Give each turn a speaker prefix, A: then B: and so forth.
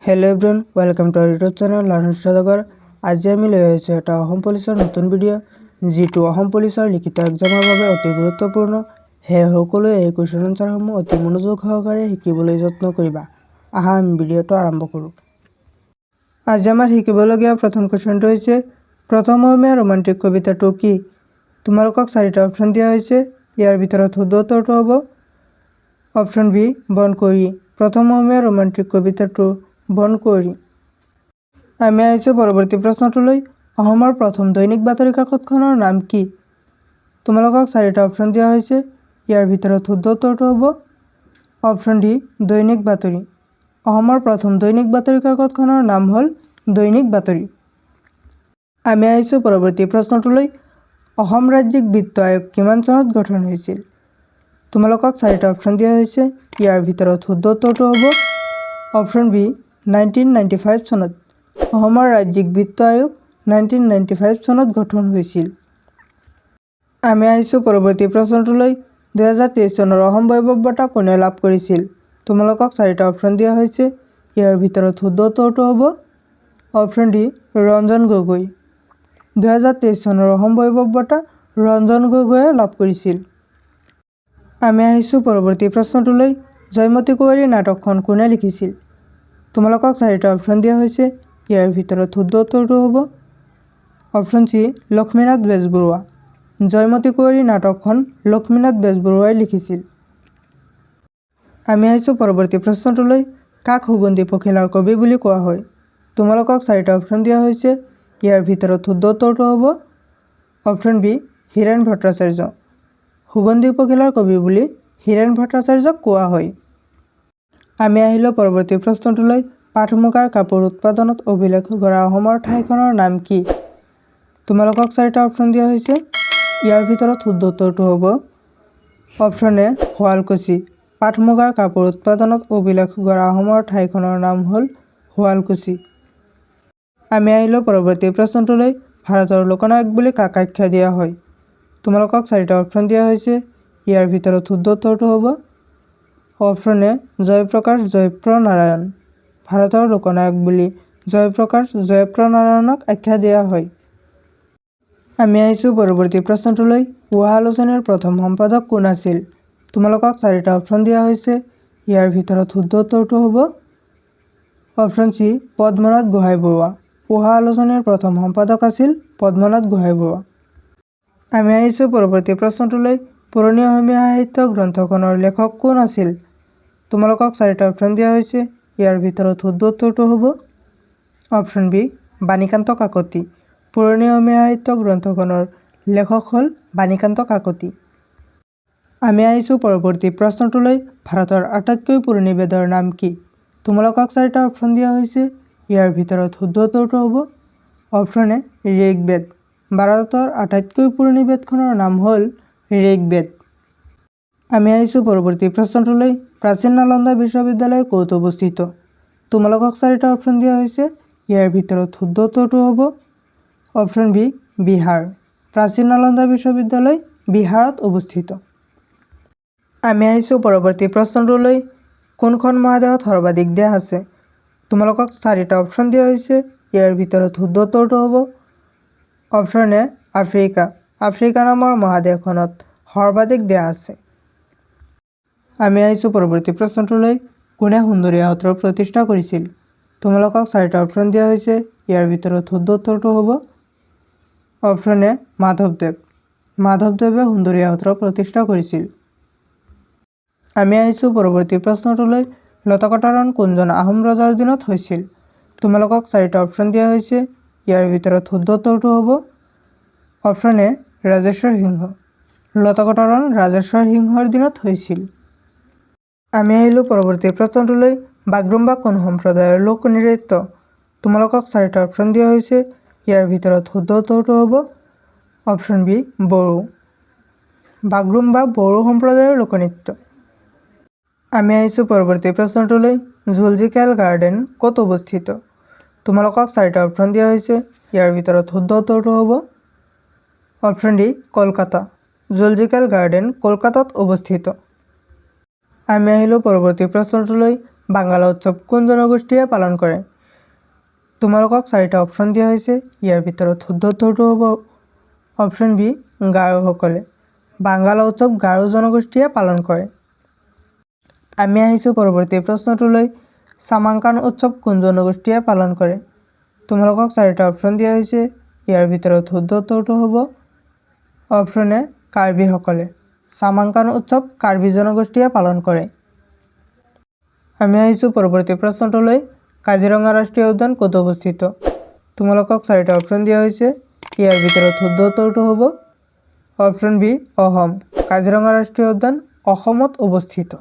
A: Hello' everyone, welcome to our YouTube channel learner Sadagar. আজি আমি লৈ আহিছোঁ এটা অসম পুলিচৰ নতুন ভিডিঅ', যিটো অসম পুলিচৰ লিখিত এক্সামৰ বাবে অতি গুৰুত্বপূৰ্ণ। সেয়ে সকলোৱে এই কুৱেশ্যন আনচাৰসমূহ অতি মনোযোগ সহকাৰে শিকিবলৈ যত্ন কৰিবা। আহা আমি ভিডিঅ'টো আৰম্ভ কৰোঁ। আজি আমাৰ শিকিবলগীয়া প্ৰথম কুৱেশ্যনটো হৈছে, প্ৰথম অসমীয়া ৰোমান্টিক কবিতাটো কি? তোমালোকক 4টা অপশ্যন দিয়া হৈছে। ইয়াৰ ভিতৰত শুদ্ধ উত্তৰটো হ'ব অপশ্যন বি, বনকুঁৱৰী। প্ৰথম অসমীয়া ৰোমান্টিক কবিতাটো বনকুঁৱৰী। আমি আহিছোঁ পৰৱৰ্তী প্ৰশ্নটোলৈ। অসমৰ প্ৰথম দৈনিক বাতৰি কাকতখনৰ নাম কি? তোমালোকক 4টা অপশ্যন দিয়া হৈছে। ইয়াৰ ভিতৰত শুদ্ধ উত্তৰটো হ'ব অপশ্যন ডি, দৈনিক বাতৰি। অসমৰ প্ৰথম দৈনিক বাতৰি কাকতখনৰ নাম হ'ল দৈনিক বাতৰি। আমি আহিছোঁ পৰৱৰ্তী প্ৰশ্নটোলৈ। অসম ৰাজ্যিক বিত্ত আয়োগ কিমান চনত গঠন হৈছিল? তোমালোকক 4টা অপশ্যন দিয়া হৈছে। ইয়াৰ ভিতৰত শুদ্ধ উত্তৰটো হ'ব অপশ্যন বি, 1995 চনত। অসমৰ ৰাজ্যিক বিত্ত আয়োগ 1995 চনত গঠন হৈছিল। আমি আহিছোঁ পৰৱৰ্তী প্ৰশ্নটোলৈ। 2023 চনৰ অসম বৈভৱ বঁটা কোনে লাভ কৰিছিল? তোমালোকক 4টা অপশ্যন দিয়া হৈছে। ইয়াৰ ভিতৰত শুদ্ধ উত্তৰটো হ'ব অপশ্যন ডি, ৰঞ্জন গগৈ। 2023 চনৰ অসম বৈভৱ বঁটা ৰঞ্জন গগৈয়ে লাভ কৰিছিল। আমি আহিছোঁ পৰৱৰ্তী প্ৰশ্নটোলৈ। জয়মতী কুঁৱৰী নাটকখন কোনে লিখিছিল? তোমালোকক 4টা অপশ্যন দিয়া হৈছে। ইয়াৰ ভিতৰত শুদ্ধ উত্তৰটো হ'ব অপশ্যন চি, লক্ষ্মীনাথ বেজবৰুৱা। জয়মতী কুঁৱৰী নাটকখন লক্ষ্মীনাথ বেজবৰুৱাই লিখিছিল। আমি আহিছোঁ পৰৱৰ্তী প্ৰশ্নটোলৈ। কাক সুগন্ধি পখিলাৰ কবি বুলি কোৱা হয়? তোমালোকক 4টা অপশ্যন দিয়া হৈছে। ইয়াৰ ভিতৰত শুদ্ধ উত্তৰটো হ'ব অপশ্যন বি, হীৰেণ ভট্টাচাৰ্য। সুগন্ধি পখিলাৰ কবি বুলি হীৰেণ ভট্টাচাৰ্যক কোৱা হয়। আমি আহিলোঁ পৰৱৰ্তী প্ৰশ্নটোলৈ। পাট মুগাৰ কাপোৰ উৎপাদনত অভিলেখ গঢ়া অসমৰ ঠাইখনৰ নাম কি? তোমালোকক 4টা অপশ্যন দিয়া হৈছে। ইয়াৰ ভিতৰত শুদ্ধ উত্তৰটো হ'ব অপশ্যন এ, শুৱালকুছি। পাট মুগাৰ কাপোৰ উৎপাদনত অভিলেখ গঢ়া অসমৰ ঠাইখনৰ নাম হ'ল শুৱালকুছি। আমি আহিলোঁ পৰৱৰ্তী প্ৰশ্নটোলৈ। ভাৰতৰ লোকনায়ক বুলি কাক আখ্যা দিয়া হয়? তোমালোকক 4টা অপশ্যন দিয়া হৈছে। ইয়াৰ ভিতৰত শুদ্ধ উত্তৰটো হ'ব অপশ্যন এ, জয়প্ৰকাশ জয়প্ৰনাৰায়ণ। ভাৰতৰ লোকনায়ক বুলি জয়প্ৰকাশ জয়প্ৰনাৰায়ণক আখ্যা দিয়া হয়। আমি আহিছোঁ পৰৱৰ্তী প্ৰশ্নটোলৈ। উহা আলোচনীৰ প্ৰথম সম্পাদক কোন আছিল? তোমালোকক 4টা অপশ্যন দিয়া হৈছে। ইয়াৰ ভিতৰত শুদ্ধ উত্তৰটো হ'ব অপশ্যন চি, পদ্মনাথ গোহাঁইবৰুৱা। উহা আলোচনীৰ প্ৰথম সম্পাদক আছিল পদ্মনাথ গোহাঁইবৰুৱা। আমি আহিছোঁ পৰৱৰ্তী প্ৰশ্নটোলৈ। পুৰণি অসমীয়া সাহিত্য গ্ৰন্থখনৰ লেখক কোন আছিল? তোমালোকক 4টা অপশ্যন দিয়া হৈছে। ইয়াৰ ভিতৰত শুদ্ধ উত্তৰটো হ'ব অপশ্যন বি, বাণীকান্ত কাকতি। পুৰণি অসমীয়া সাহিত্য গ্ৰন্থখনৰ লেখক হ'ল বাণীকান্ত কাকতি। আমি আহিছোঁ পৰৱৰ্তী প্ৰশ্নটোলৈ। ভাৰতৰ আটাইতকৈ পুৰণি বেদৰ নাম কি? তোমালোকক 4টা অপশ্যন দিয়া হৈছে। ইয়াৰ ভিতৰত শুদ্ধ উত্তৰটো হ'ব অপশ্যন এ, ঋগ্বেদ। ভাৰতৰ আটাইতকৈ পুৰণি বেদখনৰ নাম হ'ল ঋগ্বেদ। আমি আহিছোঁ পৰৱৰ্তী প্ৰশ্নটোলৈ। প্ৰাচীন নালন্দা বিশ্ববিদ্যালয় ক'ত অৱস্থিত? তোমালোকক 4টা অপশ্যন দিয়া হৈছে। ইয়াৰ ভিতৰত শুদ্ধ উত্তৰটো হ'ব অপশ্যন বি, বিহাৰ। প্ৰাচীন নালন্দা বিশ্ববিদ্যালয় বিহাৰত অৱস্থিত। আমি আহিছোঁ পৰৱৰ্তী প্ৰশ্নটোলৈ। কোনখন মহাদেশত সৰ্বাধিক দেশ আছে? তোমালোকক 4টা অপশ্যন দিয়া হৈছে। ইয়াৰ ভিতৰত শুদ্ধ উত্তৰটো হ'ব অপশ্যন এ, আফ্ৰিকা। আফ্ৰিকা নামৰ মহাদেশখনত সৰ্বাধিক দেশ আছে। আমি আহিছোঁ পৰৱৰ্তী প্ৰশ্নটোলৈ। কোনে সুন্দৰীয়া সত্ৰৰ প্ৰতিষ্ঠা কৰিছিল? তোমালোকক 4টা অপশ্যন দিয়া হৈছে। ইয়াৰ ভিতৰত শুদ্ধ উত্তৰটো হ'ব অপশ্যন এ, মাধৱদেৱ। মাধৱদেৱে সুন্দৰীয়া সত্ৰ প্ৰতিষ্ঠা কৰিছিল। আমি আহিছোঁ পৰৱৰ্তী প্ৰশ্নটোলৈ। লতাকটাৰণ কোনজন আহোম ৰজাৰ দিনত হৈছিল? তোমালোকক 4টা অপশ্যন দিয়া হৈছে। ইয়াৰ ভিতৰত শুদ্ধ উত্তৰটো হ'ব অপশ্যন এ, ৰাজেশ্বৰ সিংহ। লতাকটাৰণ ৰাজেশ্বৰ সিংহৰ দিনত হৈছিল। আমি আহিলোঁ পৰৱৰ্তী প্ৰশ্নটোলৈ। বাগৰুম্বা কোন সম্প্ৰদায়ৰ লোকনৃত্য? তোমালোকক 4টা অপশ্যন দিয়া হৈছে। ইয়াৰ ভিতৰত শুদ্ধ উত্তৰটো হ'ব অপশ্যন বি, বড়ো। বাগৰুম্বা বড়ো সম্প্ৰদায়ৰ লোকনৃত্য। আমি আহিছোঁ পৰৱৰ্তী প্ৰশ্নটোলৈ। জুলজিকেল গাৰ্ডেন ক'ত অৱস্থিত? তোমালোকক 4টা অপশ্যন দিয়া হৈছে। ইয়াৰ ভিতৰত শুদ্ধ উত্তৰটো হ'ব option D, Kolkata. Zoological garden কলকাতাত অৱস্থিত। আমি আহিলোঁ পৰৱৰ্তী প্ৰশ্নটোলৈ। বাঙ্গালা উৎসৱ কোন জনগোষ্ঠীয়ে পালন কৰে? তোমালোকক 4টা অপশ্যন দিয়া হৈছে। ইয়াৰ ভিতৰত শুদ্ধ উত্তৰটো হ'ব অপশ্যন বি গাৰোসকলে। বাঙ্গালা উৎসৱ গাৰো জনগোষ্ঠীয়ে পালন কৰে। আমি আহিছোঁ পৰৱৰ্তী প্ৰশ্নটোলৈ। চামাংকান উৎসৱ কোন জনগোষ্ঠীয়ে পালন কৰে? তোমালোকক 4টা অপশ্যন দিয়া হৈছে। ইয়াৰ ভিতৰত শুদ্ধ উত্তৰটো হ'ব অপশ্যন এ কাৰ্বিসকলে। চামাংকান উৎসৱ কাৰ্বি জনগোষ্ঠীয়ে পালন কৰে। আমি আহিছোঁ পৰৱৰ্তী প্ৰশ্নটোলৈ। কাজিৰঙা ৰাষ্ট্ৰীয় উদ্যান ক'ত অৱস্থিত? তোমালোকক 4টা অপশ্যন দিয়া হৈছে। ইয়াৰ ভিতৰত শুদ্ধ উত্তৰটো হ'ব অপশ্যন বি অসম। কাজিৰঙা ৰাষ্ট্ৰীয় উদ্যান অসমত অৱস্থিত।